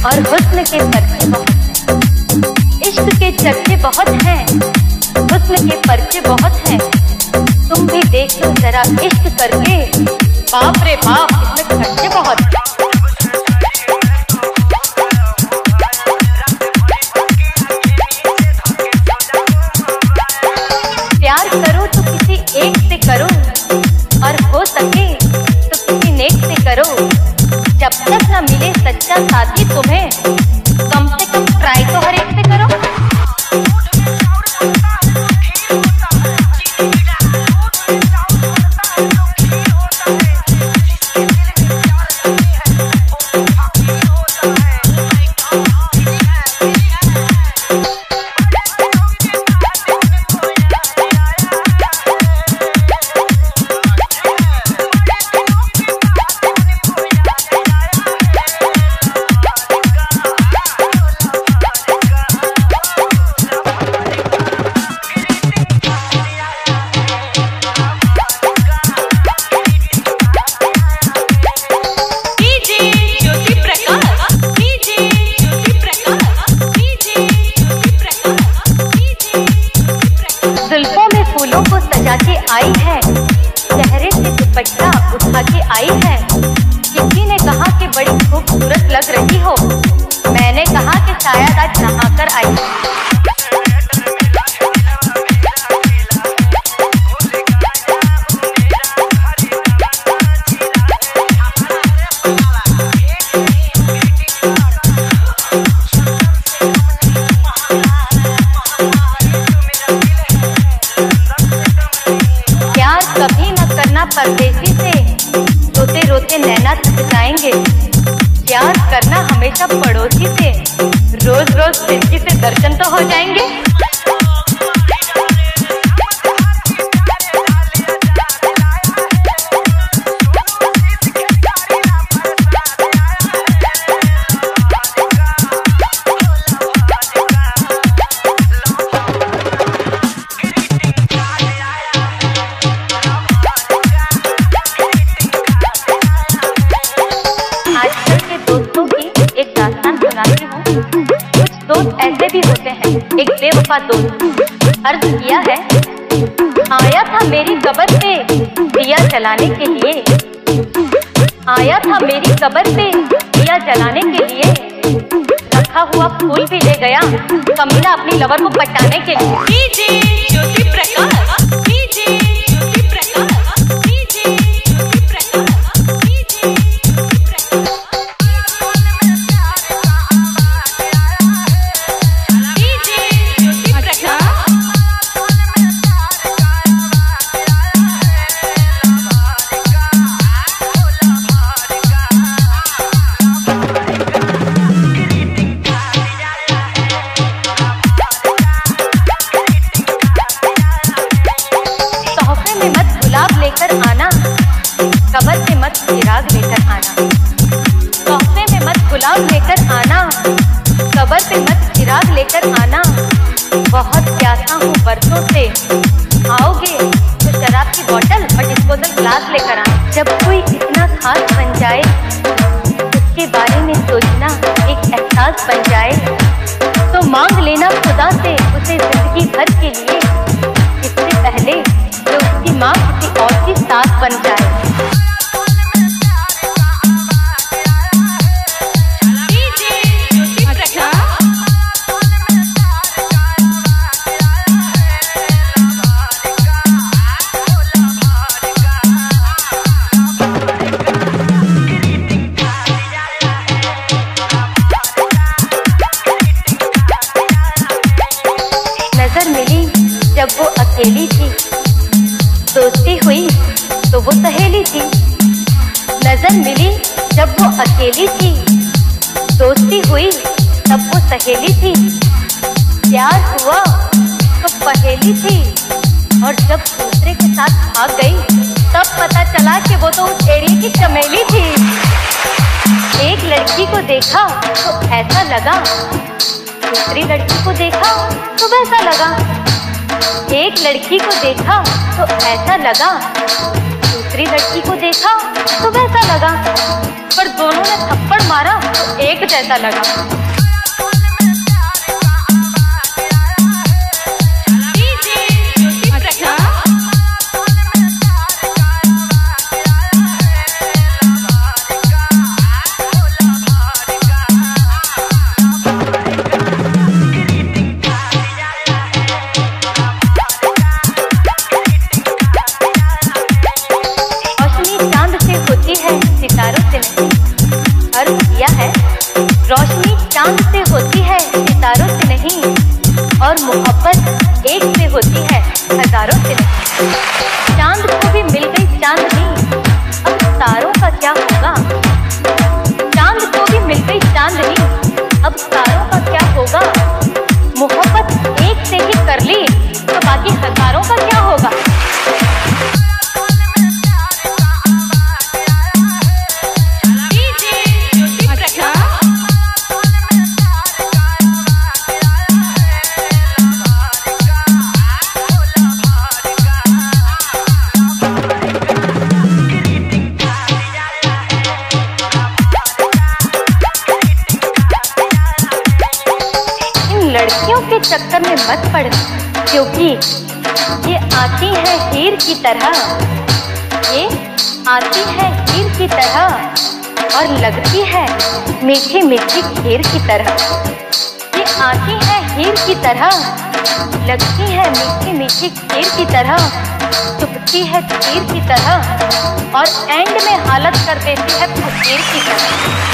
और हुस्न के पर्चे बहुत, इश्क के चर्चे बहुत हैं, हुस्न के पर्चे बहुत हैं। तुम भी देख लो जरा इश्क करके, बाप रे बाप इसमें खर्चे बहुत। प्यार करो तो किसी एक से करो, और हो सके तो किसी नेक से करो। जब तक न मिले सच्चा साथी तुम्हें, कम से कम ट्राई तो हर एक से करो। जुल्फों में फूलों को सजा के आई है, चेहरे से दुपट्टा उठा के आई है। किसी ने कहा कि बड़ी खूबसूरत लग रही हो, मैंने कहा कि शायद आज नहा कर आई। कभी न करना परदेसी से, रोते रोते नैना थक जाएंगे। प्यार करना हमेशा पड़ोसी से, रोज रोज खिड़की से दर्शन तो हो जाएंगे। कुछ दोस्त ऐसे भी होते हैं, एक बेवफा दोस्त। अर्ज किया है, आया था मेरी कब्र पे दिया जलाने के लिए, आया था मेरी कब्र पे दिया जलाने के लिए। रखा हुआ फूल भी ले गया कमीना अपनी लवर को पटाने के लिए। DJ Jyoti Prakash, DJ Jyoti Prakash, DJ Jyoti Prakash, DJ Jyoti Prakash. लेकर आना, कब्र पे मत चिराग लेकर आना। तोहफे में मत गुलाब लेकर आना, कब्र पे मत चिराग लेकर आना। बहुत प्यासा हूँ बरसों से, आओगे तो शराब की बोतल और डिस्पोजल ग्लास लेकर आना। जब कोई इतना खास बन जाए, उसके बारे में सोचना एक एहसास बन जाए, तो मांग लेना खुदा से उसे जिंदगी भर के लिए, इससे पहले जो उसकी माँ किसी और की सास बन जाए। अकेली थी, दोस्ती हुई तब वो सहेली थी, प्यार हुआ तो पहेली थी, और जब दूसरे के साथ भाग गई तब पता चला कि वो तो उस एरिया की चमेली थी। एक लड़की को देखा तो ऐसा लगा, दूसरी लड़की को देखा तो वैसा लगा। एक लड़की को देखा तो ऐसा लगा, दूसरी लड़की को देखा तो वैसा लगा, पर दोनों ने थप्पड़ मारा तो एक जैसा लगा। सितारों से नहीं, अर्ज किया है रोशनी चांद से होती है सितारों से नहीं, और मोहब्बत एक से होती है हजारों से नहीं। चांद को भी मिल गई चांदनी, अब तारों का क्या होगा। चांद को भी मिल गई चांदनी, अब तारों का क्या होगा। मोहब्बत एक से ही कर ली तो बाकी हजारों का क्या होगा। लड़कियों के चक्कर में मत पड़, क्योंकि ये आती है हीर की तरह, ये आती है हीर की तरह, और लगती है मीठी मीठी खीर की तरह। ये आती है हीर की तरह, लगती है मीठी मीठी खीर की तरह, चुभती है तीर की तरह, और एंड में हालत कर देती है फकीर की तरह।